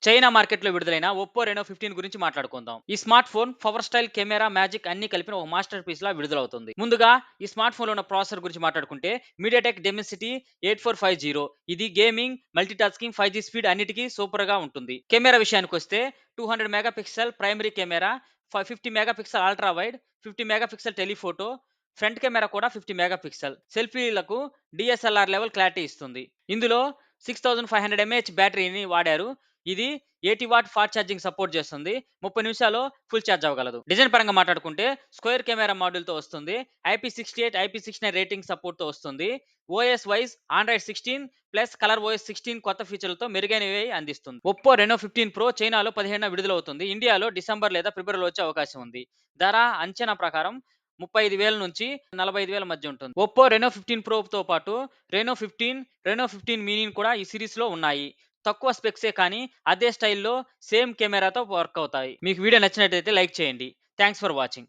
China మార్కెట్‌లో విడుదలైన Oppo Reno 15 గురించి మాట్లాడుకుందాం. ఈ smart phone power style, camera, magic అన్నీ కలిపిన ఒక మాస్టర్ పీస్‌లా విడుదలవుతుంది. ముందుగా ఈ స్మార్ట్ ఫోన్‌లో ఉన్న ప్రాసెసర్ గురించి మాట్లాడుకుంటే మీడియాటెక్ డెమెన్సిటీ 8450. ఇది గేమింగ్, మల్టీటాస్కింగ్, 5G స్పీడ్ అన్నిటికీ సూపర్‌గా ఉంటుంది. కెమెరా విషయానికొస్తే 200 megapixel primary camera, 50 megapixel ultra wide, 50 megapixel telephoto, front camera కూడా 50 మెగాపిక్సెల్. సెల్ఫీలకు DSLR లెవెల్ క్లారిటీ ఇస్తుంది. ఇందులో 6500 mAh బ్యాటరీని వాడారు. ఇది 80 వాట్ ఫాస్ట్ ఛార్జింగ్ సపోర్ట్ చేస్తుంది. 30 నిమిషాల్లో ఫుల్ ఛార్జ్ అవ్వగలదు. డిజైన్ పరంగా మాట్లాడుకుంటే స్క్వేర్ కెమెరా మాడ్యూల్‌తో వస్తుంది. IP68, IP69 రేటింగ్ సపోర్ట్‌తో వస్తుంది. OS wise Android 16 plus colour OS 16 కొత్త ఫీచర్లతో మెరుగైనవి అందిస్తుంది. ఒప్పో రెనో 15 ప్రో చైనాలో 15న విడుదలవుతుంది. ఇండియాలో డిసెంబర్ లేదా ఫిబ్రవరిలో వచ్చే అవకాశం ఉంది. ధర అంచనా ప్రకారం 35,000 నుంచి 45,000 మధ్య ఉంటుంది. ఒప్పో రెనో 15 ప్రోతో పాటు రెనో 15, రెనో 15 మినీ కూడా ఈ సిరీస్‌లో ఉన్నాయి. తక్కువ స్పెక్సే కానీ అదే స్టైల్‌లో సేమ్ కెమెరాతో వర్క్ అవుతాయి. మీకు వీడియో నచ్చినట్టయితే లైక్ చేయండి. Thanks for watching.